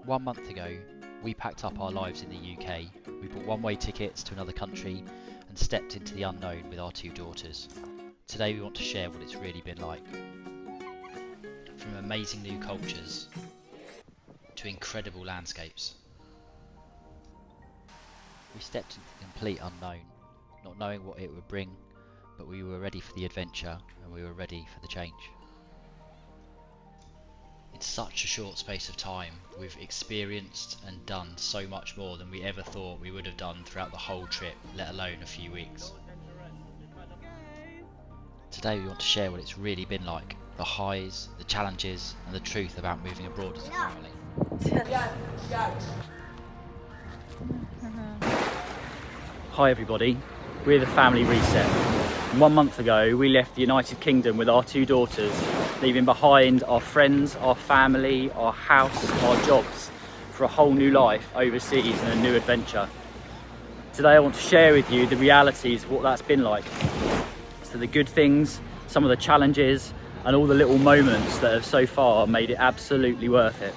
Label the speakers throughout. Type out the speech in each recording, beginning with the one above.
Speaker 1: 1 month ago, we packed up our lives in the UK. We bought one-way tickets to another country and stepped into the unknown with our 2 daughters. Today we want to share what it's really been like. From amazing new cultures to incredible landscapes. We stepped into the complete unknown, not knowing what it would bring, but we were ready for the adventure and we were ready for the change. In such a short space of time, we've experienced and done so much more than we ever thought we would have done throughout the whole trip, let alone a few weeks. Today we want to share what it's really been like, the highs, the challenges, and the truth about moving abroad as a family.
Speaker 2: Hi everybody, we're the Family Reset. 1 month ago we left the United Kingdom with our 2 daughters, leaving behind our friends, our family, our house, our jobs for a whole new life overseas and a new adventure. Today I want to share with you the realities of what that's been like. So the good things, some of the challenges, and all the little moments that have so far made it absolutely worth it.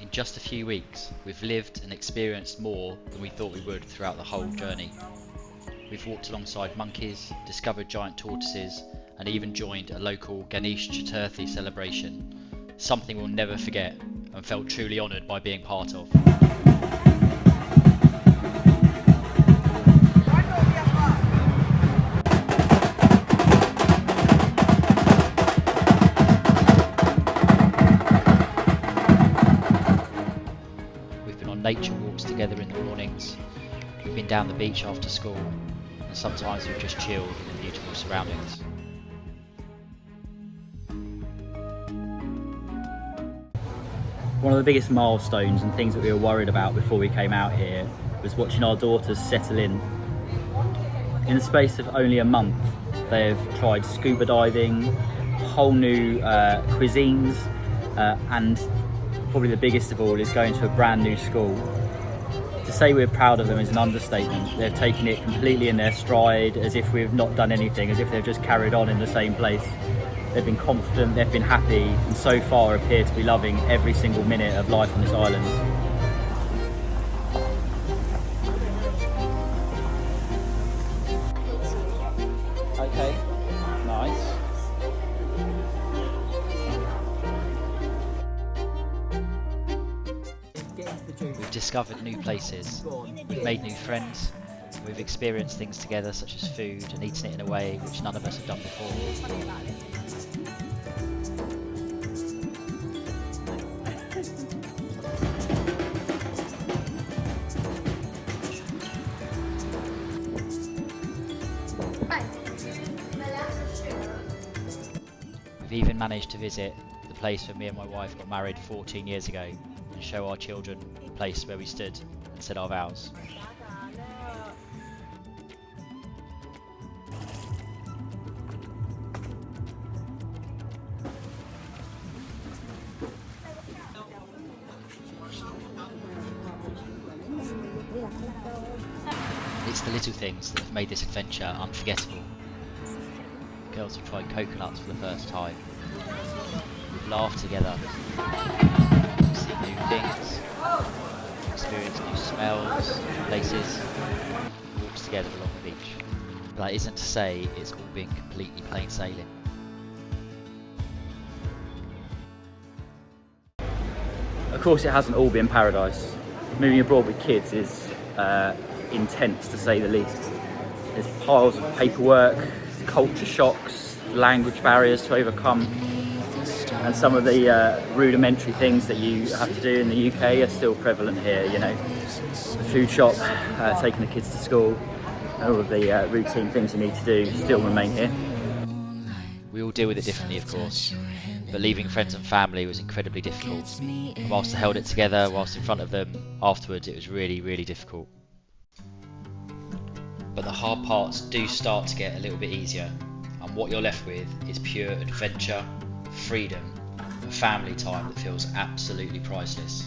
Speaker 1: In just a few weeks, we've lived and experienced more than we thought we would throughout the whole journey. We've walked alongside monkeys, discovered giant tortoises, and even joined a local Ganesh Chaturthi celebration, something we'll never forget and felt truly honoured by being part of. We've been on nature walks together in the mornings, we've been down the beach after school, and sometimes we've just chilled in the beautiful surroundings.
Speaker 2: One of the biggest milestones and things that we were worried about before we came out here was watching our daughters settle in. In the space of only a month, they've tried scuba diving, whole new cuisines, and probably the biggest of all is going to a brand new school. To say we're proud of them is an understatement. They've taken it completely in their stride, as if we've not done anything, as if they've just carried on in the same place. They've been confident, they've been happy, and so far appear to be loving every single minute of life on this island. Okay, nice.
Speaker 1: We've discovered new places, we've made new friends, we've experienced things together such as food and eaten it in a way which none of us have done before. We've even managed to visit the place where me and my wife got married 14 years ago and show our children the place where we stood and said our vows. It's the little things that have made this adventure unforgettable. Girls have tried coconuts for the first time. We've laughed together. We've seen new things. Experienced new smells, places. Walks together along the beach. But that isn't to say it's all been completely plain sailing.
Speaker 2: Of course it hasn't all been paradise. Moving abroad with kids is intense to say the least. There's piles of paperwork, culture shocks, language barriers to overcome, and some of the rudimentary things that you have to do in the UK are still prevalent here, you know. The food shop, taking the kids to school, and all of the routine things you need to do still remain here.
Speaker 1: We all deal with it differently, of course, but leaving friends and family was incredibly difficult. And whilst I held it together, whilst in front of them, afterwards it was really, really difficult. But the hard parts do start to get a little bit easier, and what you're left with is pure adventure, freedom, and family time that feels absolutely priceless.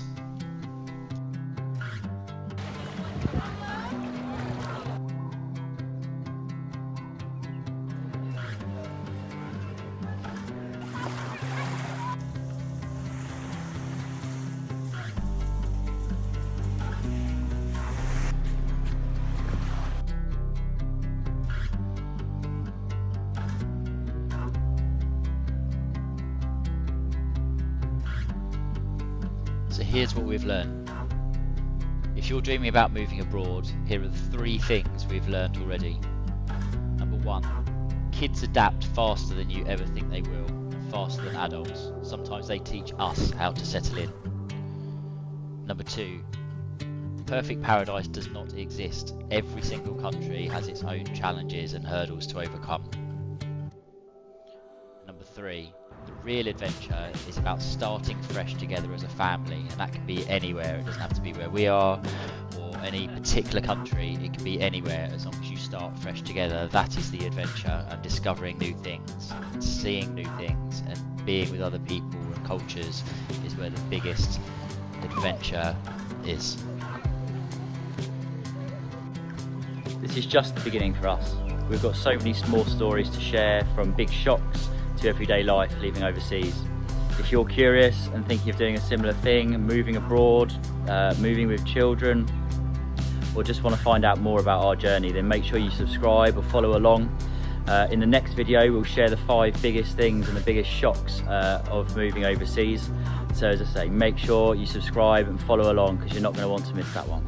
Speaker 1: So here's what we've learned. If you're dreaming about moving abroad, here are the 3 things we've learned already. Number 1, kids adapt faster than you ever think they will, and faster than adults. Sometimes they teach us how to settle in. Number 2, the perfect paradise does not exist. Every single country has its own challenges and hurdles to overcome. Number 3, the real adventure is about starting fresh together as a family, and that can be anywhere. It doesn't have to be where we are or any particular country. It can be anywhere as long as you start fresh together. That is the adventure, and discovering new things, and seeing new things, and being with other people and cultures is where the biggest adventure is.
Speaker 2: This is just the beginning for us. We've got so many small stories to share, from big shocks to everyday life living overseas. If you're curious and thinking of doing a similar thing, moving abroad, moving with children, or just want to find out more about our journey, then make sure you subscribe or follow along. In the next video, we'll share the 5 biggest things and the biggest shocks of moving overseas. So as I say, make sure you subscribe and follow along, because you're not going to want to miss that one.